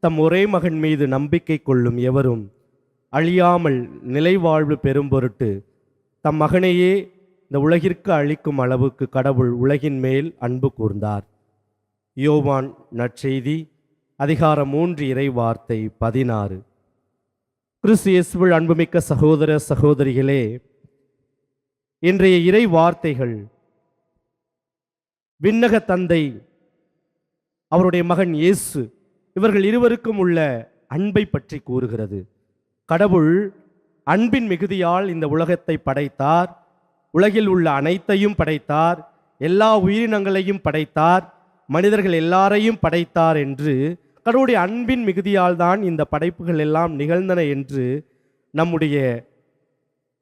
தம் ஒரே மகன் மீது நம்பிக்கை கொள்ளும் எவரும் அழியாமல் நிலைவாழ்வு பெறும் பொருட்டு தம் மகனையே இந்த உலகிற்கு அளிக்கும் அளவுக்கு கடவுள் உலகின் மேல் அன்பு கூர்ந்தார். யோவான் நற்செய்தி அதிகாரம் 3 இறை வார்த்தை 16. கிறிஸ்து இயேசுவில் அன்புமிக்க சகோதர சகோதரிகளே, இன்றைய இறை வார்த்தைகள் விண்ணக தந்தை, அவருடைய மகன் இயேசு, இவர்கள் இருவருக்கும் உள்ள அன்பை பற்றி கூறுகிறது. கடவுள் அன்பின் மிகுதியால் இந்த உலகத்தை படைத்தார், உலகில் உள்ள அனைத்தையும் படைத்தார், எல்லா உயிரினங்களையும் படைத்தார், மனிதர்கள் எல்லாரையும் படைத்தார் என்று கடவுளுடைய அன்பின் மிகுதியால் தான் இந்த படைப்புகள் எல்லாம் நிகழ்ந்தன என்று நம்முடைய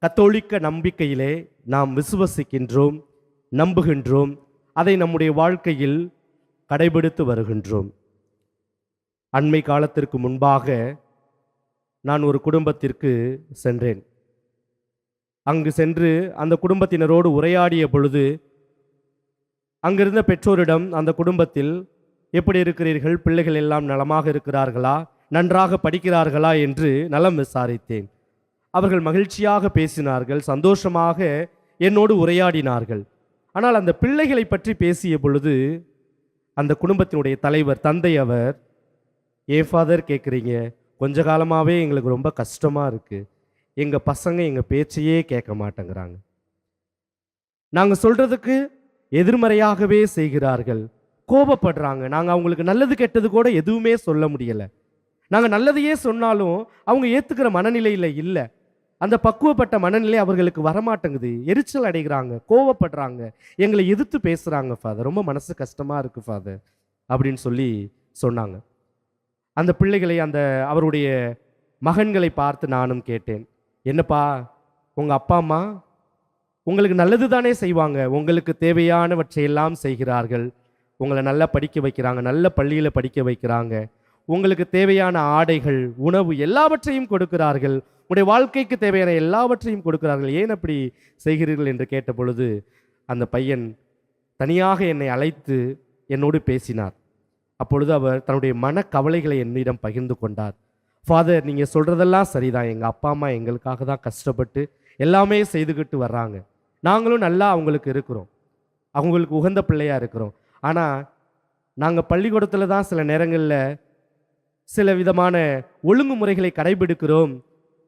கத்தோலிக்க நம்பிக்கையிலே நாம் விசுவசிக்கின்றோம், நம்புகின்றோம். அதை நம்முடைய வாழ்க்கையில் கடைபிடித்து வருகின்றோம். அண்மை காலத்திற்கு முன்பாக நான் ஒரு குடும்பத்திற்கு சென்றேன். அங்கு சென்று அந்த குடும்பத்தினரோடு உரையாடிய பொழுது அங்கிருந்த பெற்றோரிடம் அந்த குடும்பத்தில் எப்படி இருக்கிறீர்கள், பிள்ளைகள் எல்லாம் நலமாக இருக்கிறார்களா, நன்றாக படிக்கிறார்களா என்று நலம் விசாரித்தேன். அவர்கள் மகிழ்ச்சியாக பேசினார்கள், சந்தோஷமாக என்னோடு உரையாடினார்கள். ஆனால் அந்த பிள்ளைகளை பற்றி பேசிய பொழுது அந்த குடும்பத்தினுடைய தலைவர், தந்தை, அவர், ஏன் ஃபாதர் கேட்குறீங்க, கொஞ்ச காலமாகவே எங்களுக்கு ரொம்ப கஷ்டமாக இருக்குது, எங்கள் பசங்க எங்கள் பேச்சையே கேட்க மாட்டேங்கிறாங்க, நாங்கள் சொல்கிறதுக்கு எதிர்மறையாகவே செய்கிறார்கள், கோபப்படுறாங்க, நாங்கள் அவங்களுக்கு நல்லது கெட்டது கூட எதுவுமே சொல்ல முடியலை, நாங்கள் நல்லதையே சொன்னாலும் அவங்க ஏற்றுக்கிற மனநிலையில் இல்லை, அந்த பக்குவப்பட்ட மனநிலை அவர்களுக்கு வரமாட்டேங்குது, எரிச்சல் அடைகிறாங்க, கோவப்படுறாங்க, எங்களை எதிர்த்து பேசுகிறாங்க ஃபாதர், ரொம்ப மனசு கஷ்டமாக இருக்குது ஃபாதர் அப்படின்னு சொல்லி சொன்னாங்க. அந்த பிள்ளைகளை, அந்த அவருடைய மகன்களை பார்த்து நானும் கேட்டேன், என்னப்பா உங்கள் அப்பா அம்மா உங்களுக்கு நல்லது தானே செய்வாங்க, உங்களுக்கு தேவையானவற்றையெல்லாம் செய்கிறார்கள், உங்களை நல்லா படிக்க வைக்கிறாங்க, நல்ல பள்ளியில் படிக்க வைக்கிறாங்க, உங்களுக்கு தேவையான ஆடைகள், உணவு எல்லாவற்றையும் கொடுக்கிறார்கள், உங்களுடைய வாழ்க்கைக்கு தேவையான எல்லாவற்றையும் கொடுக்கிறார்கள், ஏன் அப்படி செய்கிறீர்கள் என்று கேட்ட பொழுது அந்த பையன் தனியாக என்னை அழைத்து என்னோடு பேசினார். அப்பொழுது அவர் தன்னுடைய மனக்கவலைகளை என்னிடம் பகிர்ந்து கொண்டார். ஃபாதர், நீங்கள் சொல்கிறதெல்லாம் சரிதான், எங்கள் அப்பா அம்மா எங்களுக்காக தான் கஷ்டப்பட்டு எல்லாமே செய்துக்கிட்டு வர்றாங்க, நாங்களும் நல்லா அவங்களுக்கு இருக்கிறோம், அவங்களுக்கு உகந்த பிள்ளையாக இருக்கிறோம், ஆனால் நாங்கள் பள்ளிக்கூடத்தில் தான் சில நேரங்களில் சில விதமான ஒழுங்குமுறைகளை கடைபிடிக்கிறோம்,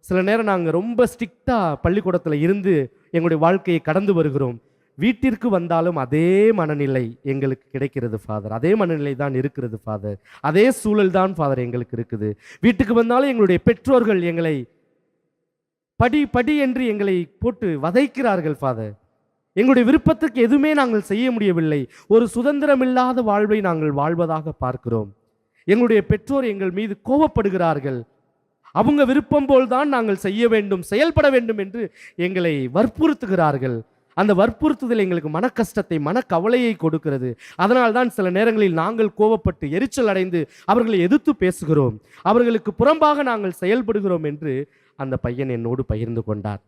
சில நேரம் நாங்கள் ரொம்ப ஸ்ட்ரிக்டாக பள்ளிக்கூடத்தில் இருந்து எங்களுடைய வாழ்க்கையை கடந்து வருகிறோம், வீட்டிற்கு வந்தாலும் அதே மனநிலை எங்களுக்கு கிடைக்கிறது ஃபாதர், அதே மனநிலை தான் இருக்கிறது ஃபாதர், அதே சூழல் தான் ஃபாதர் எங்களுக்கு இருக்குது, வீட்டுக்கு வந்தாலும் எங்களுடைய பெற்றோர்கள் எங்களை படி படி என்று எங்களை போட்டு வதைக்கிறார்கள் ஃபாதர், எங்களுடைய விருப்பத்துக்கு எதுவுமே நாங்கள் செய்ய முடியவில்லை, ஒரு சுதந்திரமில்லாத வாழ்வை நாங்கள் வாழ்வதாக பார்க்கிறோம், எங்களுடைய பெற்றோர் எங்கள் மீது கோபப்படுகிறார்கள், அவங்க விருப்பம் போல்தான் நாங்கள் செய்ய வேண்டும், செயல்பட வேண்டும் என்று எங்களை வற்புறுத்துகிறார்கள், அந்த வற்புறுத்துதல் எங்களுக்கு மன கஷ்டத்தை, மனக்கவலையை கொடுக்கிறது, அதனால் தான் சில நேரங்களில் நாங்கள் கோபப்பட்டு எரிச்சல் அடைந்து அவர்களை எதிர்த்து பேசுகிறோம், அவர்களுக்கு புறம்பாக நாங்கள் செயல்படுகிறோம் என்று அந்த பையன் என்னோடு பகிர்ந்து கொண்டார்.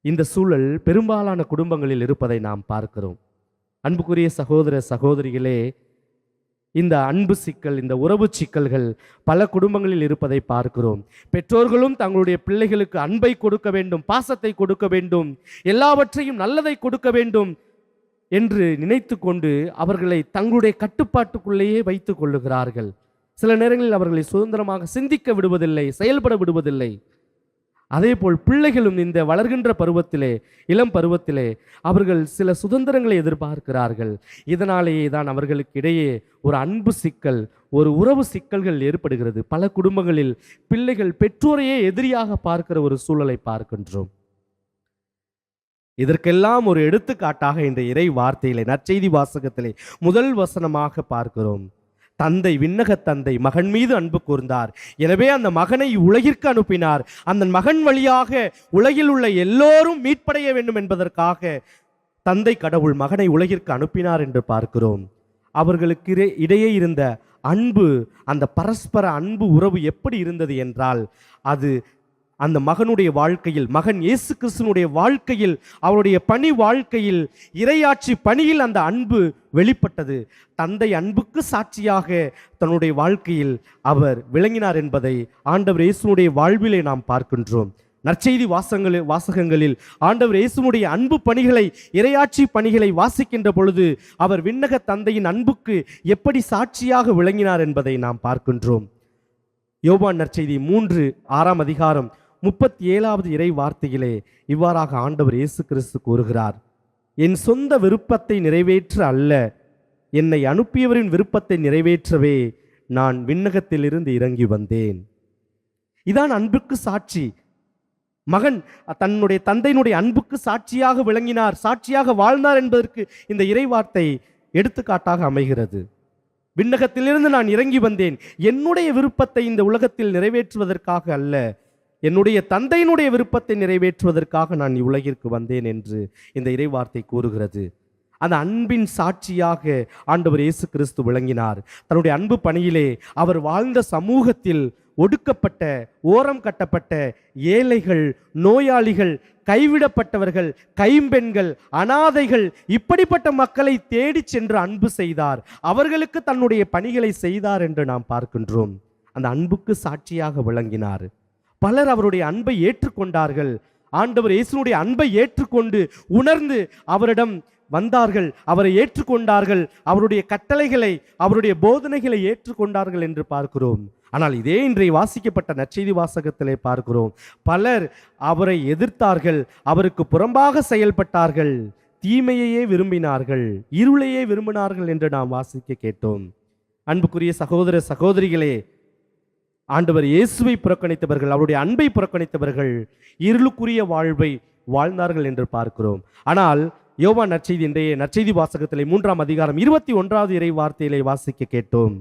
இந்த சூழல் பெரும்பாலான குடும்பங்களில் இருப்பதை நாம் பார்க்கிறோம். அன்புக்குரிய சகோதர சகோதரிகளே, இந்த அன்பு சிக்கல், இந்த உறவு சிக்கல்கள் பல குடும்பங்களில் இருப்பதை பார்க்கிறோம். பெற்றோர்களும் தங்களுடைய பிள்ளைகளுக்கு அன்பை கொடுக்க வேண்டும், பாசத்தை கொடுக்க வேண்டும், எல்லாவற்றையும் நல்லதை கொடுக்க வேண்டும் என்று நினைத்து கொண்டு அவர்களை தங்களுடைய கட்டுப்பாட்டுக்குள்ளேயே வைத்துக் கொள்ளுகிறார்கள். சில நேரங்களில் அவர்களை சுதந்திரமாக சிந்திக்க விடுவதில்லை, செயல்பட விடுவதில்லை. அதேபோல் பிள்ளைகளும் இந்த வளர்கின்ற பருவத்திலே, இளம் பருவத்திலே அவர்கள் சில சுதந்திரங்களை எதிர்பார்க்கிறார்கள். இதனாலேயே தான் அவர்களுக்கு இடையே ஒரு அன்பு சிக்கல், ஒரு உறவு சிக்கல்கள் ஏற்படுகிறது. பல குடும்பங்களில் பிள்ளைகள் பெற்றோரையே எதிரியாக பார்க்கிற ஒரு சூழலை பார்க்கின்றோம். இதற்கெல்லாம் ஒரு எடுத்துக்காட்டாக இந்த இறை வார்த்தையிலே, நற்செய்தி வாசகத்திலே முதல் வசனமாக பார்க்கிறோம். தந்தை, விண்ணக தந்தை மகன் மீது அன்பு கூர்ந்தார், எனவே அந்த மகனை உலகிற்கு அனுப்பினார், அந்த மகன் வழியாக உலகில் உள்ள எல்லோரும் மீட்படைய வேண்டும் என்பதற்காக தந்தை கடவுள் மகனை உலகிற்கு அனுப்பினார் என்று பார்க்கிறோம். அவர்களுக்கு இடையே இருந்த அன்பு, அந்த பரஸ்பர அன்பு உறவு எப்படி இருந்தது என்றால், அது அந்த மகனுடைய வாழ்க்கையில், மகன் இயேசு கிறிஸ்துனுடைய வாழ்க்கையில், அவருடைய பணி வாழ்க்கையில், இறையாட்சி பணியில் அந்த அன்பு வெளிப்பட்டது. தந்தை அன்புக்கு சாட்சியாக தன்னுடைய வாழ்க்கையில் அவர் விளங்கினார் என்பதை ஆண்டவர் இயேசுனுடைய வாழ்விலே நாம் பார்க்கின்றோம். நற்செய்தி வாசகங்களில் ஆண்டவர் இயேசுனுடைய அன்பு பணிகளை, இறையாட்சி பணிகளை வாசிக்கின்ற பொழுது அவர் விண்ணக தந்தையின் அன்புக்கு எப்படி சாட்சியாக விளங்கினார் என்பதை நாம் பார்க்கின்றோம். யோவான் நற்செய்தி 3:6 37வது இறை வார்த்தையிலே இவ்வாறாக ஆண்டவர் இயேசு கிறிஸ்து கூறுகிறார், என் சொந்த விருப்பத்தை நிறைவேற்ற அல்ல, என்னை அனுப்பியவரின் விருப்பத்தை நிறைவேற்றவே நான் விண்ணகத்திலிருந்து இறங்கி வந்தேன். இதான் அன்புக்கு சாட்சி. மகன் தன்னுடைய தந்தையினுடைய அன்புக்கு சாட்சியாக விளங்கினார், சாட்சியாக வாழ்ந்தார் என்பதற்கு இந்த இறைவார்த்தை எடுத்துக்காட்டாக அமைகிறது. விண்ணகத்திலிருந்து நான் இறங்கி வந்தேன், என்னுடைய விருப்பத்தை இந்த உலகத்தில் நிறைவேற்றுவதற்காக அல்ல, என்னுடைய தந்தையினுடைய விருப்பத்தை நிறைவேற்றுவதற்காக நான் இவ்வுலகிற்கு வந்தேன் என்று இந்த இறைவார்த்தை கூறுகிறது. அந்த அன்பின் சாட்சியாக ஆண்டவர் இயேசு கிறிஸ்து விளங்கினார். தன்னுடைய அன்பு பணியிலே அவர் வாழ்ந்த சமூகத்தில் ஒடுக்கப்பட்ட, ஓரம் கட்டப்பட்ட ஏழைகள், நோயாளிகள், கைவிடப்பட்டவர்கள், கைம்பெண்கள், அனாதைகள், இப்படிப்பட்ட மக்களை தேடி சென்று அன்பு செய்தார். அவர்களுக்கு தன்னுடைய பணிகளை செய்தார் என்று நாம் பார்க்கின்றோம். அந்த அன்புக்கு சாட்சியாக விளங்கினார். பலர் அவருடைய அன்பை ஏற்றுக்கொண்டார்கள். ஆண்டவர் இயேசுனுடைய அன்பை ஏற்றுக்கொண்டு உணர்ந்து அவரிடம் வந்தார்கள், அவரை ஏற்றுக்கொண்டார்கள், அவருடைய கட்டளைகளை, அவருடைய போதனைகளை ஏற்றுக்கொண்டார்கள் என்று பார்க்கிறோம். ஆனால் இதே இன்றைய வாசிக்கப்பட்ட நற்செய்தி வாசகத்திலே பார்க்கிறோம், பலர் அவரை எதிர்த்தார்கள், அவருக்கு புறம்பாக செயல்பட்டார்கள், தீமையையே விரும்பினார்கள், இருளையே விரும்பினார்கள் என்று நாம் வாசிக்க கேட்டோம். அன்புக்குரிய சகோதர சகோதரிகளே, ஆண்டவர் இயேசுவை புறக்கணித்தவர்கள், அவருடைய அன்பை புறக்கணித்தவர்கள் இருளுக்குரிய வாழ்வை வாழ்ந்தார்கள் என்று பார்க்கிறோம். ஆனால் யோவான் நற்செய்தி, இன்றைய நற்செய்தி வாசகத்திலே 3:21 இறை வார்த்தையிலே வாசிக்க கேட்டோம்,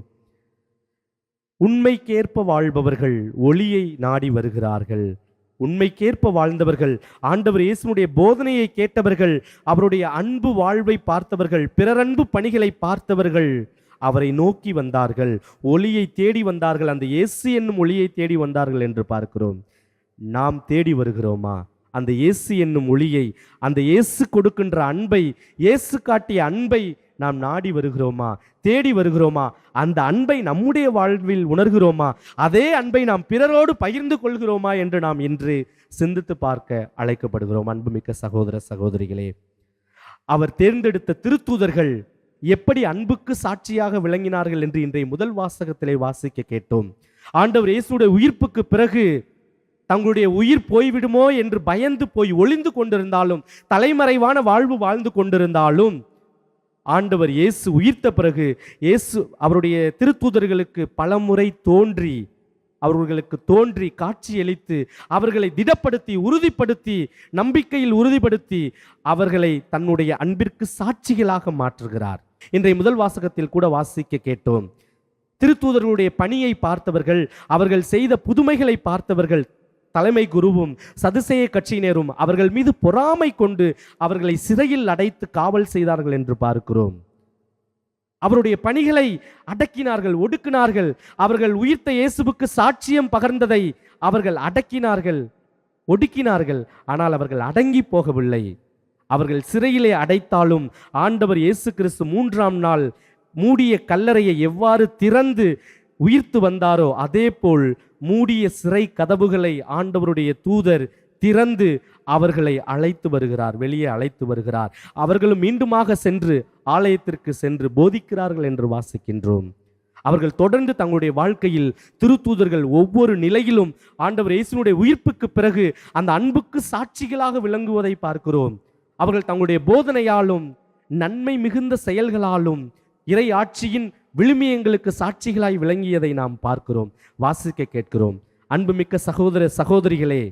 உண்மைக்கேற்ப வாழ்பவர்கள் ஒளியை நாடி வருகிறார்கள். உண்மைக்கேற்ப வாழ்ந்தவர்கள், ஆண்டவர் இயேசுனுடைய போதனையை கேட்டவர்கள், அவருடைய அன்பு வாழ்வை பார்த்தவர்கள், பிறரன்பு பணிகளை பார்த்தவர்கள் அவரை நோக்கி வந்தார்கள், ஒளியை தேடி வந்தார்கள், அந்த இயேசு என்னும் ஒளியை தேடி வந்தார்கள் என்று பார்க்கிறோம். நாம் தேடி வருகிறோமா அந்த இயேசு என்னும் ஒளியை? அந்த இயேசு கொடுக்கின்ற அன்பை, இயேசு காட்டிய அன்பை நாம் நாடி வருகிறோமா, தேடி வருகிறோமா? அந்த அன்பை நம்முடைய வாழ்வில் உணர்கிறோமா? அதே அன்பை நாம் பிறரோடு பகிர்ந்து கொள்கிறோமா என்று நாம் இன்று சிந்தித்து பார்க்க அழைக்கப்படுகிறோம். அன்புமிக்க சகோதர சகோதரிகளே, அவர் தேர்ந்தெடுத்த திருத்தூதர்கள் எப்படி அன்புக்கு சாட்சியாக விளங்கினார்கள் என்று இன்றைய முதல் வாசகத்திலே வாசிக்க கேட்டோம். ஆண்டவர் இயேசுடைய உயிர்ப்புக்கு பிறகு தங்களுடைய உயிர் போய்விடுமோ என்று பயந்து போய் ஒளிந்து கொண்டிருந்தாலும், தலைமறைவான வாழ்வு வாழ்ந்து கொண்டிருந்தாலும், ஆண்டவர் இயேசு உயிர்த்த பிறகு இயேசு அவருடைய திருத்தூதர்களுக்கு பலமுறை அவர்களுக்கு தோன்றி காட்சியளித்து அவர்களை திடப்படுத்தி, உறுதிப்படுத்தி, நம்பிக்கையில் உறுதிப்படுத்தி அவர்களை தன்னுடைய அன்பிற்கு சாட்சிகளாக மாற்றுகிறார். இன்றைய முதல் வாசகத்தில் கூட வாசிக்க கேட்டோம், திருத்தூதர்களுடைய பணியை பார்த்தவர்கள், அவர்கள் செய்த புதுமைகளை பார்த்தவர்கள், தலைமை குருவும் சதுசேய கட்சியினரும் அவர்கள் மீது பொறாமை கொண்டு அவர்களை சிறையில் அடைத்து காவல் செய்தார்கள் என்று பார்க்கிறோம். அவருடைய பணிகளை அடக்கினார்கள், ஒடுக்கினார்கள். அவர்கள் உயிர்த்த இயேசுவுக்கு சாட்சியம் பகர்ந்ததை அவர்கள் அடக்கினார்கள், ஒடுக்கினார்கள். ஆனால் அவர்கள் அடங்கி போகவில்லை. அவர்கள் சிறையிலே அடைத்தாலும் ஆண்டவர் இயேசு கிறிஸ்து 3ஆம் நாள் மூடிய கல்லறையை எவ்வாறு திறந்து உயிர்த்து வந்தாரோ அதே போல் மூடிய சிறை கதவுகளை ஆண்டவருடைய தூதர் திறந்து அவர்களை அழைத்து வருகிறார், வெளியே அழைத்து வருகிறார். அவர்களும் மீண்டுமாக சென்று ஆலயத்திற்கு சென்று போதிக்கிறார்கள் என்று வாசிக்கின்றோம். அவர்கள் தொடர்ந்து தங்களுடைய வாழ்க்கையில் திருத்தூதர்கள் ஒவ்வொரு நிலையிலும் ஆண்டவர் இயேசுனுடைய உயிர்ப்புக்கு பிறகு அந்த அன்புக்கு சாட்சிகளாக விளங்குவதை பார்க்கிறோம். அவர்கள் தங்களுடைய போதனையாலும் நன்மை மிகுந்த செயல்களாலும் இறை ஆட்சியின் விழுமியங்களுக்கு சாட்சிகளாய் விளங்கியதை நாம் பார்க்கிறோம், வாசிக்க கேட்கிறோம். அன்புமிக்க சகோதர சகோதரிகளே,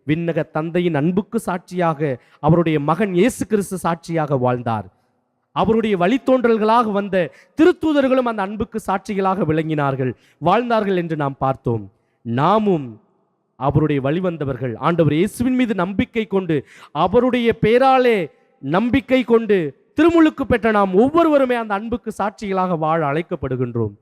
விண்ணக தந்தையின் அன்புக்கு சாட்சியாக அவருடைய மகன் இயேசு கிறிஸ்து சாட்சியாக வாழ்ந்தார். அவருடைய வழித்தோன்றல்களாக வந்த திருத்தூதர்களும் அந்த அன்புக்கு சாட்சிகளாக விளங்கினார்கள், வாழ்ந்தார்கள் என்று நாம் பார்த்தோம். நாமும் அவருடைய வழிவந்தவர்கள், ஆண்டவர் இயேசுவின் மீது நம்பிக்கை கொண்டு அவருடைய பெயராலே நம்பிக்கை கொண்டு திருமுழுக்கு பெற்ற நாம் ஒவ்வொருவருமே அந்த அன்புக்கு சாட்சிகளாக வாழ அழைக்கப்படுகின்றோம்.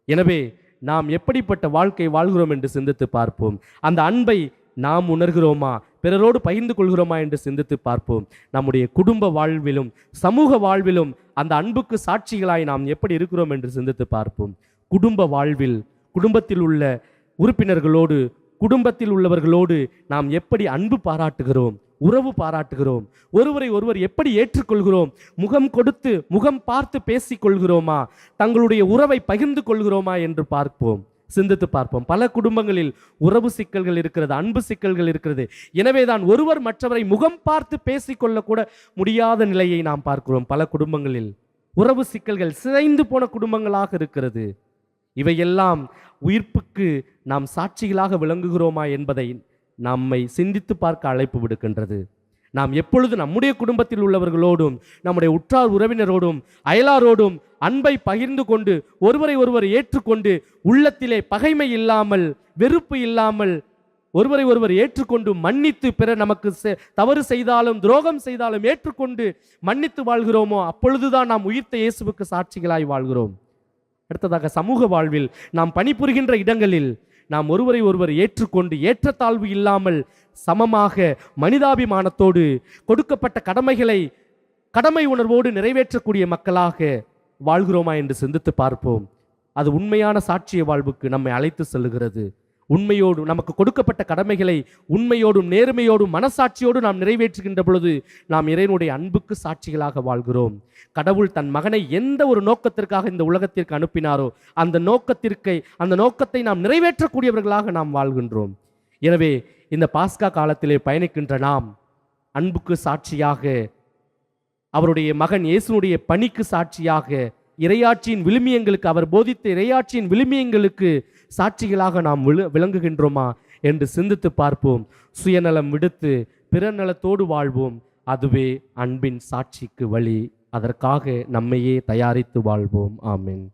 எனவே நாம் எப்படிப்பட்ட வாழ்க்கை வாழ்கிறோம் என்று சிந்தித்து பார்ப்போம். அந்த அன்பை நாம் உணர்கிறோமா, பிறரோடு பகிர்ந்து கொள்கிறோமா என்று சிந்தித்து பார்ப்போம். நம்முடைய குடும்ப வாழ்விலும் சமூக வாழ்விலும் அந்த அன்புக்கு சாட்சிகளாய் நாம் எப்படி இருக்கிறோம் என்று சிந்தித்து பார்ப்போம். குடும்ப வாழ்வில் குடும்பத்தில் உள்ள உறுப்பினர்களோடு, குடும்பத்தில் உள்ளவர்களோடு நாம் எப்படி அன்பு பாராட்டுகிறோம், உறவு பாராட்டுகிறோம், ஒருவரை ஒருவர் எப்படி ஏற்றுக்கொள்கிறோம், முகம் கொடுத்து முகம் பார்த்து பேசிக் கொள்கிறோமா, தங்களுடைய உறவை பகிர்ந்து கொள்கிறோமா என்று பார்ப்போம், சிந்தித்து பார்ப்போம். பல குடும்பங்களில் உறவு சிக்கல்கள் இருக்கிறது, அன்பு சிக்கல்கள் இருக்கிறது. எனவேதான் ஒருவர் மற்றவரை முகம் பார்த்து பேசிக்கொள்ள கூட முடியாத நிலையை நாம் பார்க்கிறோம். பல குடும்பங்களில் உறவு சிக்கல்கள் சிதைந்து போன குடும்பங்களாக இருக்கிறது. இவையெல்லாம் உயிர்ப்புக்கு நாம் சாட்சிகளாக விளங்குகிறோமா என்பதை நம்மை சிந்தித்து பார்க்க அழைப்பு விடுக்கின்றது. நாம் எப்பொழுது நம்முடைய குடும்பத்தில் உள்ளவர்களோடும், நம்முடைய உற்றார் உறவினரோடும், அயலாரோடும் அன்பை பகிர்ந்து கொண்டு, ஒருவரை ஒருவர் ஏற்றுக்கொண்டு, உள்ளத்திலே பகைமை இல்லாமல், வெறுப்பு இல்லாமல், ஒருவரை ஒருவர் ஏற்றுக்கொண்டு மன்னித்து, பிறர் நமக்கு தவறு செய்தாலும் துரோகம் செய்தாலும் ஏற்றுக்கொண்டு மன்னித்து வாழ்கிறோமோ, அப்பொழுதுதான் நாம் உயிர்த்த இயேசுவுக்கு சாட்சிகளாய் வாழ்கிறோம். அடுத்ததாக சமூக வாழ்வில் நாம் பணிபுரிகின்ற இடங்களில் நாம் ஒருவரை ஒருவர் ஏற்றுக்கொண்டு ஏற்றத்தாழ்வு இல்லாமல் சமமாக மனிதாபிமானத்தோடு கொடுக்கப்பட்ட கடமைகளை கடமை உணர்வோடு நிறைவேற்றக்கூடிய மக்களாக வாழ்கிறோமா என்று சிந்தித்து பார்ப்போம். அது உண்மையான சாட்சிய வாழ்வுக்கு நம்மை அழைத்து செல்லுகிறது. உண்மையோடு நமக்கு கொடுக்கப்பட்ட கடமைகளை உண்மையோடும் நேர்மையோடும் மனசாட்சியோடு நாம் நிறைவேற்றுகின்ற பொழுது நாம் இறைவனுடைய அன்புக்கு சாட்சிகளாக வாழ்கிறோம். கடவுள் தன் மகனை எந்த ஒரு நோக்கத்திற்காக இந்த உலகத்திற்கு அனுப்பினாரோ அந்த நோக்கத்தை நாம் நிறைவேற்றக்கூடியவர்களாக நாம் வாழ்கின்றோம். எனவே இந்த பாஸ்கா காலத்திலே பயணிக்கின்ற நாம் அன்புக்கு சாட்சியாக, அவருடைய மகன் இயேசுனுடைய பணிக்கு சாட்சியாக, இறையாட்சியின் விழுமியங்களுக்கு, அவர் போதித்த இறையாட்சியின் விழுமியங்களுக்கு சாட்சிகளாக நாம் விளங்குகின்றோமா என்று சிந்தித்து பார்ப்போம். சுயநலம் விடுத்து பிறநலத்தோடு வாழ்வோம். அதுவே அன்பின் சாட்சிக்கு வழி. அதற்காக நம்மையே தயாரித்து வாழ்வோம். ஆமென்.